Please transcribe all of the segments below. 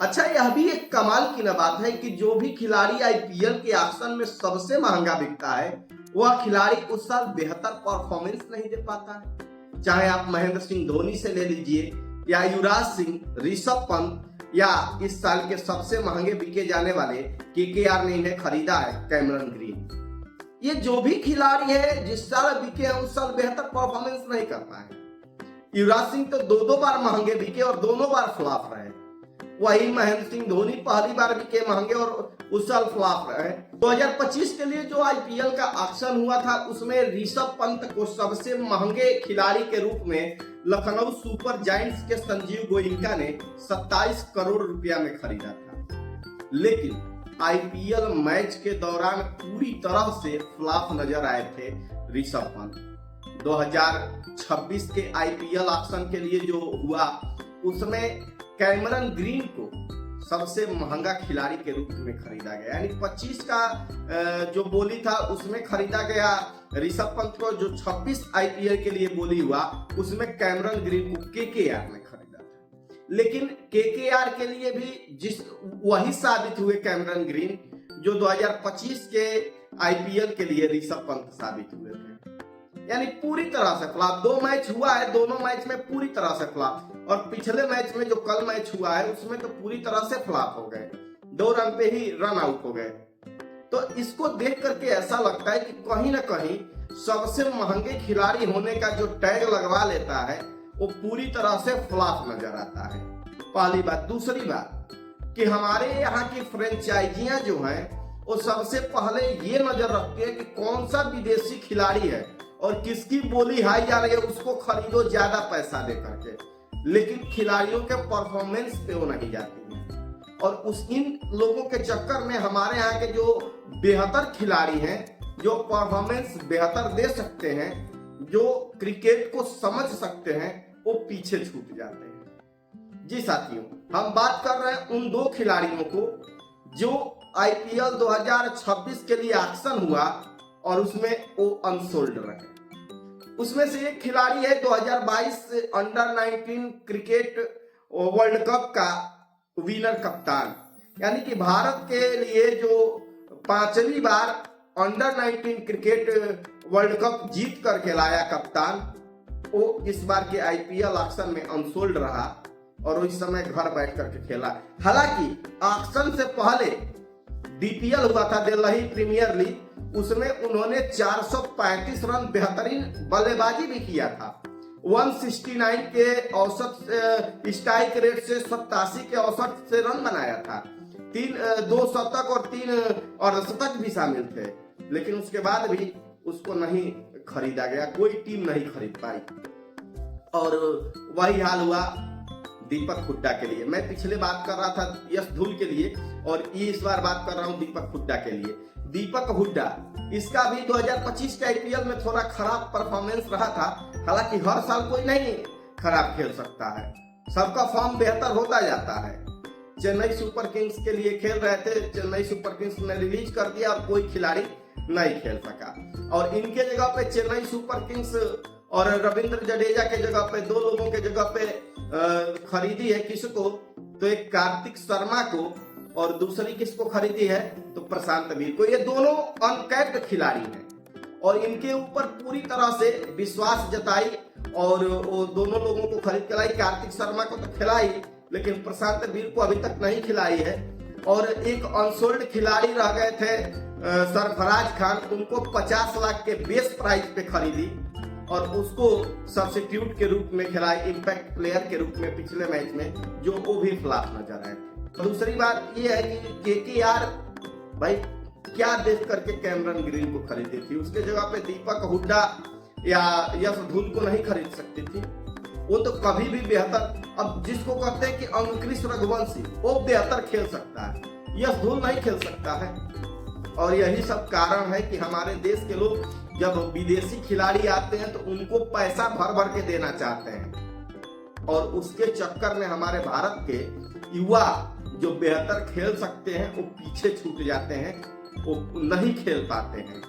अच्छा, यह भी एक कमाल की न बात है कि जो भी खिलाड़ी आईपीएल के ऑक्शन में सबसे महंगा बिकता है, वह खिलाड़ी उस साल बेहतर परफॉर्मेंस नहीं दे पाता है। चाहे आप महेंद्र सिंह धोनी से ले लीजिए, या युवराज सिंह, ऋषभ पंत, या इस साल के सबसे महंगे बिके जाने वाले केकेआर ने इन्हें खरीदा है, कैमरन ग्रीन। ये जो भी खिलाड़ी है जिस साल बिके हैं उस साल बेहतर परफॉर्मेंस नहीं कर पाए। युवराज सिंह तो दो बार महंगे बिके और दोनों बार फ्लॉप रहे। वही महेंद्र सिंह धोनी पहली बार बिके महंगे और उस साल फ्लॉप रहे। 2025 के लिए जो आईपीएल का ऑक्शन हुआ था उसमें ऋषभ पंत को सबसे महंगे खिलाड़ी के रूप में लखनऊ सुपर जायंट्स के संजीव गोयनका ने 27 करोड़ रुपया में खरीदा था। लेकिन आईपीएल मैच के दौरान पूरी तरह से फ्लॉप नजर आए थे ऋषभ पंत। 2026 के आईपीएल ऑक्शन के लिए जो हुआ उसमें कैमरन ग्रीन को सबसे महंगा खिलाड़ी के रूप में खरीदा गया, यानी 25 का जो बोली था उसमें खरीदा गया ऋषभ पंत को। जो 26 आईपीएल के लिए बोली हुआ उसमें कैमरन ग्रीन को केकेआर ने खरीदा था। लेकिन केकेआर के लिए भी वही साबित हुए कैमरन ग्रीन जो 2025 के आईपीएल के लिए ऋषभ पंत साबित हुए थे, यानी पूरी तरह से फ्लॉप। 2 मैच हुआ है, दोनों मैच में पूरी तरह से फ्लॉप। और पिछले मैच में जो कल मैच हुआ है उसमें तो पूरी तरह से फ्लॉप हो गए, 2 रन पे ही रन आउट हो गए। तो इसको देख करके ऐसा लगता है कि कहीं ना कहीं सबसे महंगे खिलाड़ी होने का जो टैग लगवा लेता है वो पूरी तरह से फ्लॉप नजर आता है, पहली बात। दूसरी बात कि हमारे यहाँ की फ्रेंचाइजियां जो हैं वो सबसे पहले ये नजर रखती है कि कौन सा विदेशी खिलाड़ी है और किसकी बोली हाई जा रही है, उसको खरीदो ज्यादा पैसा दे करके। लेकिन खिलाड़ियों के परफॉर्मेंस पे वो नहीं जाती है। और इन लोगों के चक्कर में हमारे यहाँ के जो बेहतर खिलाड़ी हैं, जो परफॉर्मेंस बेहतर दे सकते हैं, जो क्रिकेट को समझ सकते हैं, वो पीछे छूट जाते हैं। जी साथियों, हम बात कर रहे हैं उन 2 खिलाड़ियों को जो आईपीएल 2026 के लिए ऑक्शन हुआ और उसमें वो अनसोल्ड रहे। उसमें से एक खिलाड़ी है 2022 अंडर 19 क्रिकेट वर्ल्ड कप का विनर कप्तान, यानी कि भारत के लिए जो 5वीं बार अंडर 19 क्रिकेट वर्ल्ड कप जीत करके लाया कप्तान, वो इस बार के आईपीएल ऑक्शन में अनसोल्ड रहा और इस समय घर बैठ करके खेला। हालांकि ऑक्शन से पहले डीपीएल हुआ था, दिल्ली प्रीमियर लीग, उसमें उन्होंने 435 रन बेहतरीन बल्लेबाजी भी किया था। 169 के औसत स्ट्राइक रेट से 87 के औसत से रन बनाया था। 2 शतक और 3 अर्धशतक भी शामिल थे। लेकिन उसके बाद भी उसको नहीं खरीदा गया, कोई टीम नहीं खरीद पाई। और वही हाल हुआ दीपक हुड्डा के लिए। मैं पिछले बात कर रहा था यश धूल के लिए और इस बार बात कर रहा हूं दीपक हुड्डा के लिए। दीपक हुड्डा, इसका भी 2025 के आईपीएल में थोड़ा खराब परफॉर्मेंस रहा था। हालांकि हर साल कोई नहीं खराब खेल सकता है, सबका फॉर्म बेहतर होता जाता है। चेन्नई सुपर किंग्स के लिए खेल रहे थे, चेन्नई सुपर किंग्स ने रिलीज कर दिया और कोई खिलाड़ी नहीं खेल सका। और इनके जगह पे चेन्नई सुपर किंग्स और रविंद्र जडेजा के जगह पे 2 लोगों के जगह पे खरीदी है किसको, तो एक कार्तिक शर्मा को और दूसरी किसको खरीदी है, तो प्रशांत वीर को। ये दोनों अनकैप्ड खिलाड़ी हैं और इनके ऊपर पूरी तरह से विश्वास जताई और वो दोनों लोगों को खरीद के लाई। कार्तिक शर्मा को तो खिलाई लेकिन प्रशांत वीर को अभी तक नहीं खिलाई है। और एक अनसोल्ड खिलाड़ी रह गए थे सरफराज खान, उनको 50 लाख के बेस प्राइस पे खरीदी और उसको सब्स्टिट्यूट के रूप में खिलाई, इम्पैक्ट प्लेयर के रूप में पिछले मैच में, जो वो भी फ्लॉप नजर आए। दूसरी बात ये है कि केकेआर भाई क्या देख करके कैमरन ग्रीन को खरीदी थी, उसके जगह पे दीपक हुड्डा या यश धूल को नहीं खरीद सकती थी। वो तो कभी भी बेहतर, अब जिसको कहते हैं कि अंकुरिश रघुवंशी, वो बेहतर खेल सकता है, यश धूल नहीं खेल सकता है। और यही सब कारण है कि हमारे देश के लोग जब विदेशी खिलाड़ी आते हैं तो उनको पैसा भर भर के देना चाहते हैं और उसके चक्कर में हमारे भारत के युवा जो बेहतर खेल सकते हैं वो पीछे छूट जाते हैं, वो नहीं खेल पाते हैं।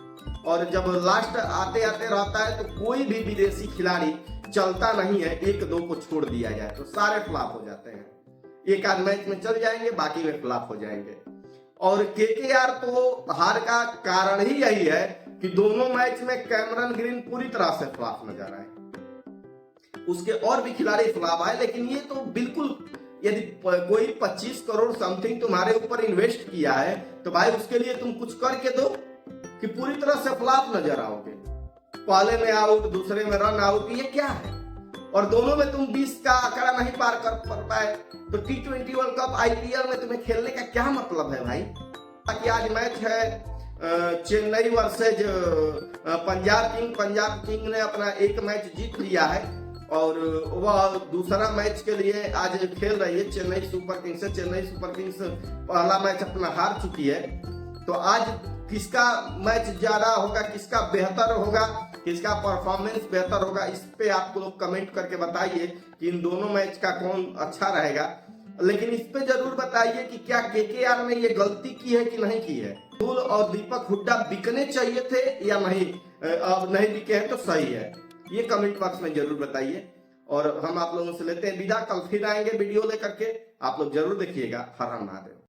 और जब लास्ट आते आते रहता है तो कोई भी विदेशी खिलाड़ी चलता नहीं है, 1-2 को छोड़ दिया जाए तो सारे फ्लॉप हो जाते हैं। एक आध मैच में चल जाएंगे, बाकी में फ्लॉप हो जाएंगे। और केकेआर तो हार का कारण ही यही है कि दोनों मैच में कैमरन ग्रीन पूरी तरह से फ्लॉप नजर आए। उसके और भी खिलाड़ी फ्लॉप आए, लेकिन ये तो बिल्कुल, यदि कोई 25 करोड़ समथिंग तुम्हारे ऊपर इन्वेस्ट किया है तो भाई उसके लिए तुम कुछ करके दो कि पूरी तरह से फ्लॉप नजर आओगे। पहले में आउट, दूसरे में रन आउट, ये क्या है? और दोनों में तुम 20 का आंकड़ा नहीं पार कर पाए, तो T20 वर्ल्ड कप IPL में तुम्हें खेलने का क्या मतलब है भाई? कि आज मैच है Chennai versus Punjab king. Punjab king ने अपना एक मैच जीत लिया है और वह दूसरा मैच के लिए आज खेल रही है चेन्नई सुपर किंग्स से। चेन्नई सुपर किंग्स पहला मैच अपना हार चुकी है। तो आज किसका मैच ज्यादा होगा, किसका बेहतर होगा, किसका परफॉर्मेंस बेहतर होगा, इस पे आप लोग कमेंट करके बताइए कि इन दोनों मैच का कौन अच्छा रहेगा। लेकिन इस पे जरूर बताइए कि क्या केकेआर ने ये गलती की है कि नहीं की है। राहुल और दीपक हुड्डा बिकने चाहिए थे या नहीं, अब नहीं बिके हैं तो सही है, ये कमेंट बॉक्स में जरूर बताइए। और हम आप लोगों से लेते हैं विदा, कल फिर आएंगे वीडियो लेकर के, आप लोग जरूर देखिएगा। हर हर महादेव।